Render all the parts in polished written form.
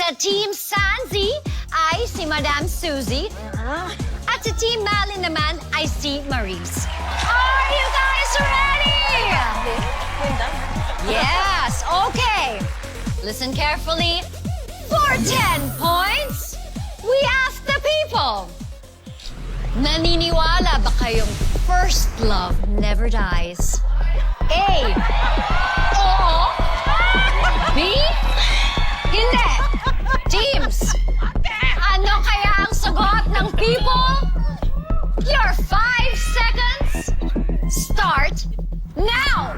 Sa Team Sanzi ay si Madam Suzy. At sa Team Malin naman ay si Maurice. Are you guys ready? Yes, okay. Listen carefully. For 10 points, we ask the people. Naniniwala ba kayong first love never dies? A. Oo. B. Hindi. Teams, ano kaya ang sagot ng people? Your 5 seconds start now!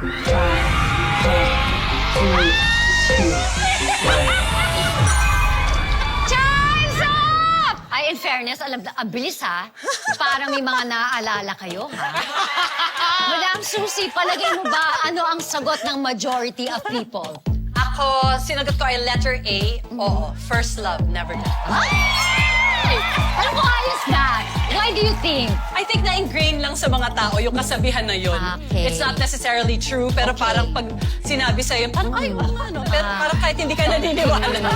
Time's up! Ay, in fairness, alam na, ang bilis ha. Parang may mga naaalala kayo, ha? Madam Susie, palagay mo ba ano ang sagot ng majority of people? Ako, sinagot ko ay letter A. Oo, first love, never dies. Ay! Alam ko, ayos na. Why do you think? I think na-ingrain lang sa mga tao yung kasabihan na yun. Okay. It's not necessarily true, pero parang pag sinabi sa'yo, parang, ay, oo nga, no? Pero parang kahit hindi ka naniniwala.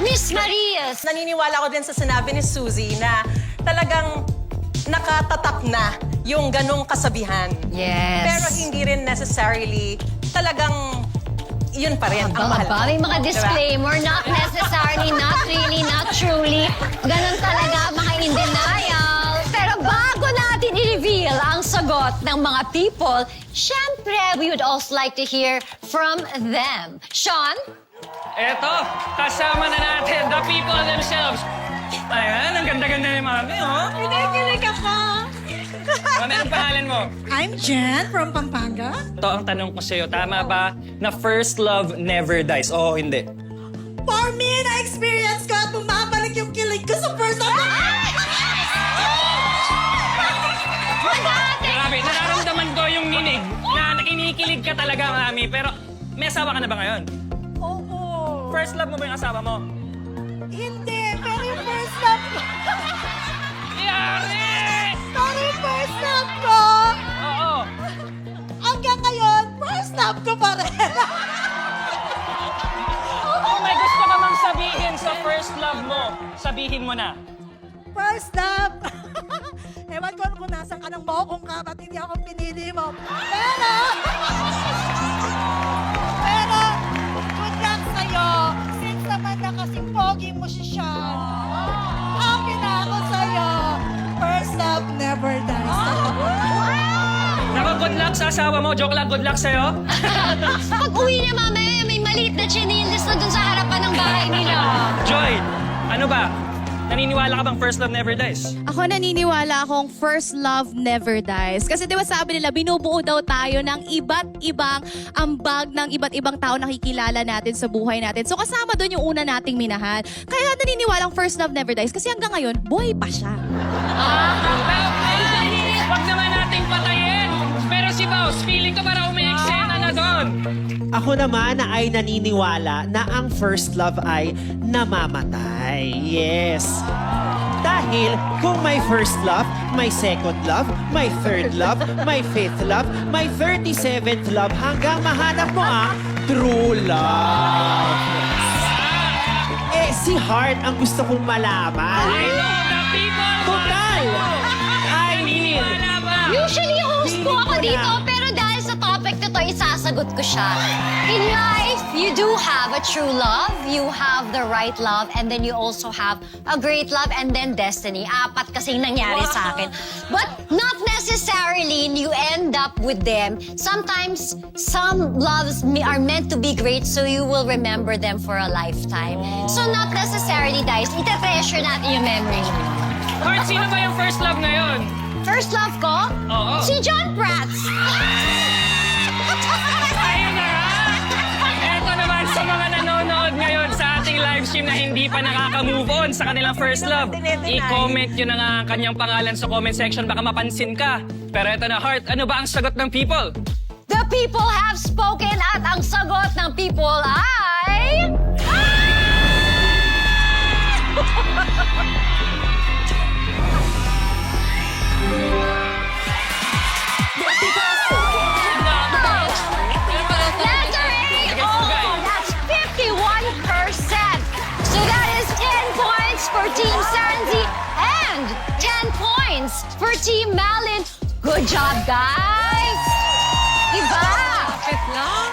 Miss Marias! Naniniwala ko din sa sinabi ni Suzy na talagang nakatatak na yung ganong kasabihan. Yes. Pero hindi rin necessarily talagang yun pa rin ang mahal. May mga disclaimer, not necessarily, not really, not truly. Ganun talaga, mga in denial. Pero bago natin i-reveal ang sagot ng mga people, syempre, we would also like to hear from them. Sean? Eto, kasama na natin, the people themselves. Ayan, ang ganda-ganda ni Mami, oh. Kinikilig ako. Ano pangalan mo? I'm Jen from Pampanga. Ito ang tanong ko sa'yo, tama ba na first love never dies? Oo, hindi. For me, na-experience ko at bumabalik yung kilig ko sa first love. Grabe, nararamdaman ko yung ninig na nakinikilig ka talaga, Mami. Pero may asawa ka na ba ngayon? Oo. First love mo ba yung asawa mo? Hindi, pero yung first love ko. Yari! Pero yung first love ko. Oo. Hanggang ngayon, first love ko pa rin. Kung may gusto ka mang sabihin sa first love mo, sabihin mo na. First love. Ewan ko kung nasan ka ng bokong ka, ba't hindi ako pinili mo. Pero, good luck sa'yo. Since naman na kasing pogi mo si Sean. Happy na ako sa'yo. First love never dies. Naku, good luck sa asawa mo. Joke lang, good luck sa'yo. Pag uwi niya mamaya, may maliit na chinilis na dun sa harapan ng bahay nila. Joy, ano ba? Naniniwala ka bang first love never dies? Ako naniniwala akong first love never dies. Kasi di ba sabi nila, binubuo daw tayo ng iba't ibang ambag ng iba't ibang tao nakikilala natin sa buhay natin. So kasama doon yung una nating minahal. Kaya naniniwalang first love never dies kasi hanggang ngayon, buhay pa siya. Huwag naman nating patayin. Pero si Boss, feeling ko parang may eksena na doon. Ako naman na ay naniniwala na ang first love ay namamatay. Yes. Dahil kung may first love, may second love, may third love, may fifth love, may 37th love hanggang mahanap mo ang true love. Eh, si Heart ang gusto kong malaman. I know the people. Total! I mean, Naniniwala ba? Usually, host po ako dito, pero dahil sa topic na to, isasagot ko siya. In life, you do have a true love, you have the right love, and then you also have a great love, and then destiny. Apat kasing nangyari sa akin. But not necessarily you end up with them. Sometimes, some loves are meant to be great, so you will remember them for a lifetime. So not necessarily, guys, ita-treasure natin yung memories mo. Heart, sino ba yung first love ngayon? First love ko? Oo. Si John Prats. Ayun na nga! Eto naman sa mga nanonood ngayon sa ating live stream na hindi pa nakaka-move on sa kanilang first love. I-comment yun na nga ang kanyang pangalan sa comment section, baka mapansin ka. Pero eto na, Heart, ano ba ang sagot ng people? The people have spoken at ang sagot ng people ay... Letter A! Oh, that's 51%. So for Team Malin. Good job, guys! Diba? Lapit lang.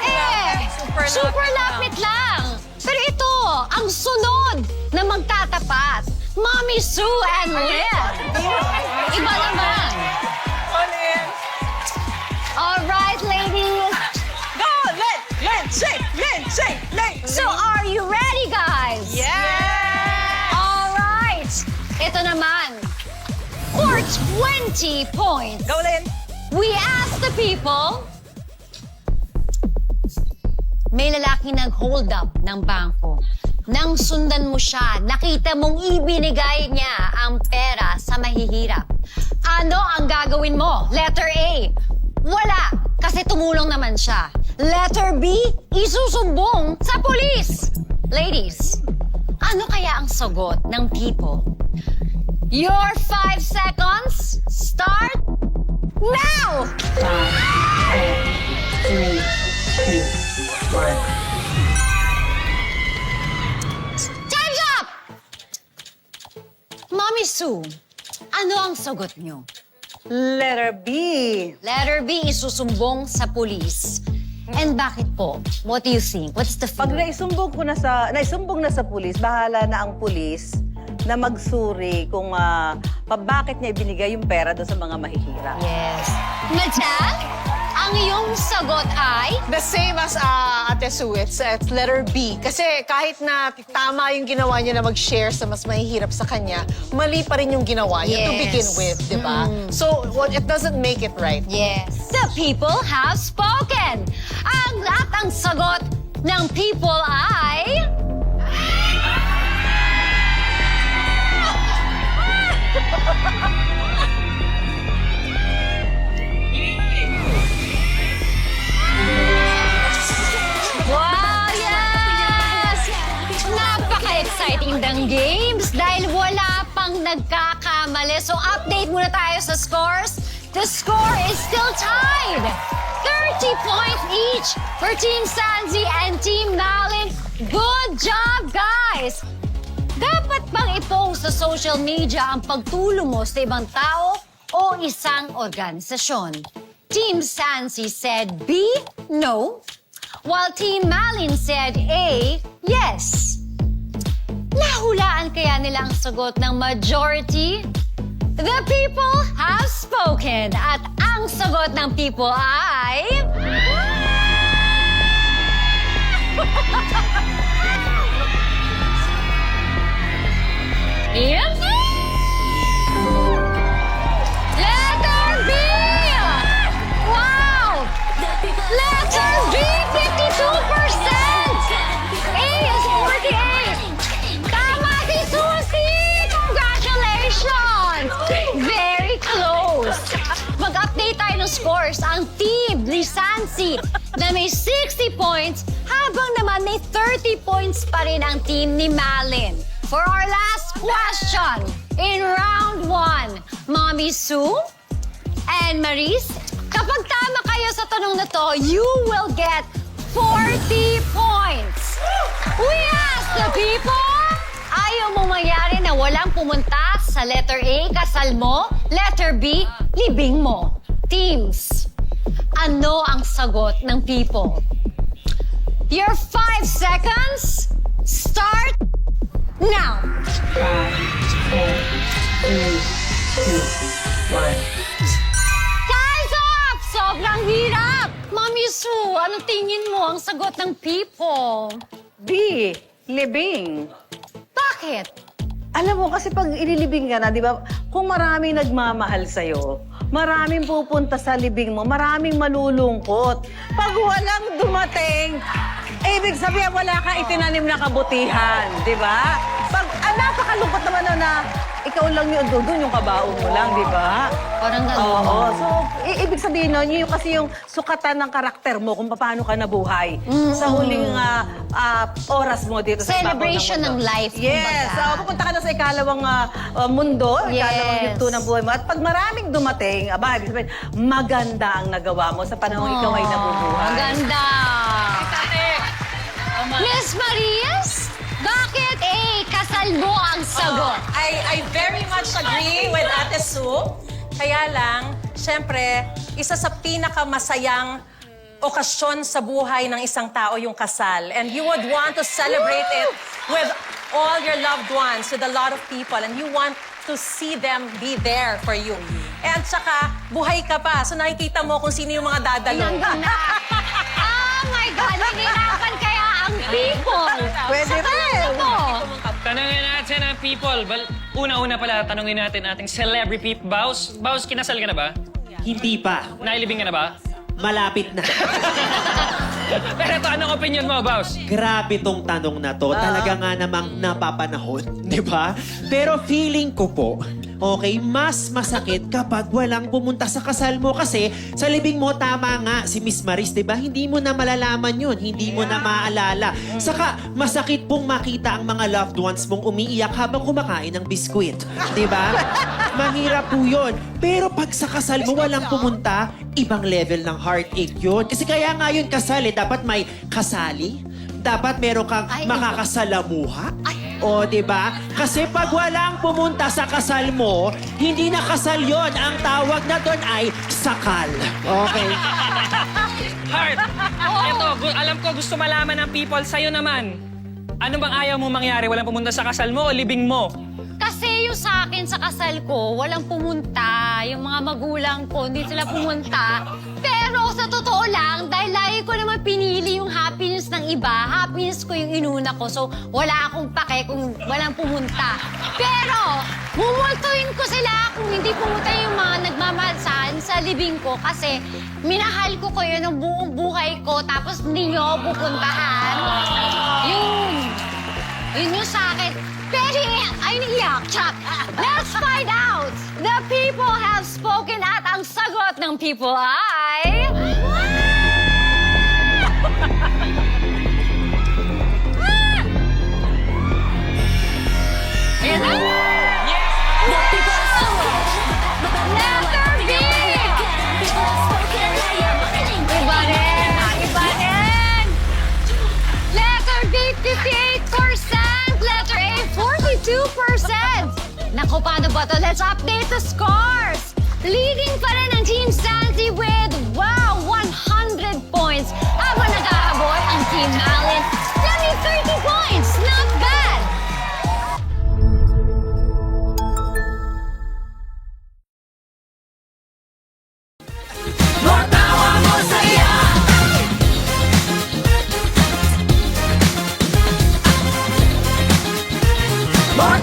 Super lapit lang. Pero ito, ang sunod na magtatapat. Mommy Sue and Lynn. Iba naman. Alright, ladies. Go, Len, shake, Len. So are you ready, guys? Yeah! Alright. Ito naman. For 20 points. Go, Len. We asked the people, may lalaki nag-hold up ng bangko. Nang sundan mo siya, nakita mong ibinigay niya ang pera sa mahihirap. Ano ang gagawin mo? Letter A, wala, kasi tumulong naman siya. Letter B, isusumbong sa pulis. Ladies, ano kaya ang sagot ng people? Your 5 seconds start now! Time's up! Mommy Sue, ano ang sagot niyo? Letter B. Letter B, isusumbong sa pulis. And bakit po? What do you think? What's the Pag feeling? naisumbong na sa pulis, bahala na ang pulis na magsuri kung bakit niya ibinigay yung pera doon sa mga mahihirap. Yes. Madam, ang iyong sagot ay... The same as Ate Sue, it's letter B. Kasi kahit na tama yung ginawa niya na mag-share sa mas mahihirap sa kanya, mali pa rin yung ginawa niya to Yes. begin with, di ba? So, it doesn't make it right. Yes. The people have spoken. Ang sagot ng people ay... Wow, yes! Napaka-exciting ng games dahil wala pang nagkakamali. So update muna tayo sa scores. The score is still tied. 30 points each for Team Sanzi and Team Malin. Good job, guys! Dapat bang i-post sa social media ang pagtulong mo sa ibang tao o isang organisasyon? Team Sansi said B, no. While Team Malin said A, yes. Nahulaan kaya nila ang sagot ng majority? The people have spoken at ang sagot ng people ay... Yes? Letter B! Wow! Letter B, 52%! A is 48! Tama si Susie! Congratulations! Very close! Mag-update tayo ng scores. Ang team ni Sansi na may 60 points, habang naman may 30 points pa rin ang team ni Malin. For our last question, in round 1, Mommy Sue and Maris, kapag tama kayo sa tanong na to, you will get 40 points. We ask the people, ayaw mong mangyari na walang pumunta sa letter A, kasal mo, letter B, libing mo. Teams, ano ang sagot ng people? Your 5 seconds, start now. Time's up! Sobrang hirap! Mami Sue, ano tingin mo ang sagot ng people? B, libing. Bakit? Alam mo, kasi pag ililibing ka na, di ba, kung maraming nagmamahal sa'yo, maraming pupunta sa libing mo, maraming malulungkot. Pag walang dumating, ibig sabihin wala kang itinanim na kabutihan, di ba? Pag, napakalungkot naman na ikaw lang yung doon yung kabaon mo lang, di ba? Parang gano'n. Oo. So, ibig sabihin nun, yun kasi yung sukatan ng karakter mo kung paano ka nabuhay sa huling oras mo dito sa Celebration ibabaw ng mundo. life, Yes. kumbaga. Pupunta ka na sa ikalawang mundo, ikalawang Yes. yugto ng buhay mo. At pag maraming dumating, ibig sabihin, maganda ang nagawa mo sa panahon ikaw ay nabubuhay. Ang ganda! Miss Marias, bakit kasal mo ang sagot? I very much agree with Ate Sue. Kaya lang, syempre, isa sa pinakamasayang okasyon sa buhay ng isang tao yung kasal. And you would want to celebrate it with all your loved ones, with a lot of people. And you want to see them be there for you. And saka, buhay ka pa. So nakikita mo kung sino yung mga dadalo. Nandun na. Oh my God, nahihirapan kaya ang people. Pwede Sa tanong ko. Tanungin natin ang people. Una-una pala, tanungin natin ating celebrity Baus. Baus, kinasal ka na ba? Hindi pa. Nailibing ka na ba? Malapit na. Pero ito, anong opinion mo, Baus? Grabe tong tanong na to. Talaga nga namang napapanahon, di ba? Pero feeling ko po, okay, mas masakit kapag walang pumunta sa kasal mo kasi sa libing mo, tama nga si Miss Maris, di ba? Hindi mo na malalaman yun, hindi mo na maaalala. Saka, masakit pong makita ang mga loved ones mong umiiyak habang kumakain ng biskwit, di ba? Mahirap po yun. Pero pag sa kasal mo walang pumunta, ibang level ng heartache yun. Kasi kaya nga yun kasal eh, dapat may kasali. Dapat meron kang makakasalamuha. O, di ba? Kasi pag walang pumunta sa kasal mo, hindi na kasal yon. Ang tawag na doon ay sakal. Okay? Heart, ito, alam ko gusto malaman ng people. Sa'yo naman, ano bang ayaw mo mangyari? Walang pumunta sa kasal mo o libing mo? Kasi yung sa akin sa kasal ko, walang pumunta. Yung mga magulang ko, hindi sila pumunta. Pero sa totoo lang, dahil lagi ko naman pinili yung happiness ng iba, happiness ko yung inuna ko. So, wala akong pake kung walang pumunta. Pero, mumultuhin ko sila kung hindi pumunta yung mga nagmamahalsan sa libing ko. Kasi, minahal ko kayo ng buong buhay ko, tapos hindi nyo ako pupuntahan. Yun yung sa akin. Pero, ay naiyak, Chuck. Let's find out. The people have spoken at ang sagot ng people ay... Letter B! Iba rin! Iba rin! Letter B, 58%! Letter A, 42%! Naku, paano ba to? Let's update the scores! Leading pa rin ang Team Santi with, wow, 100 points. Habang naghahabol ang Team Malin, only 30 points! Not bad! More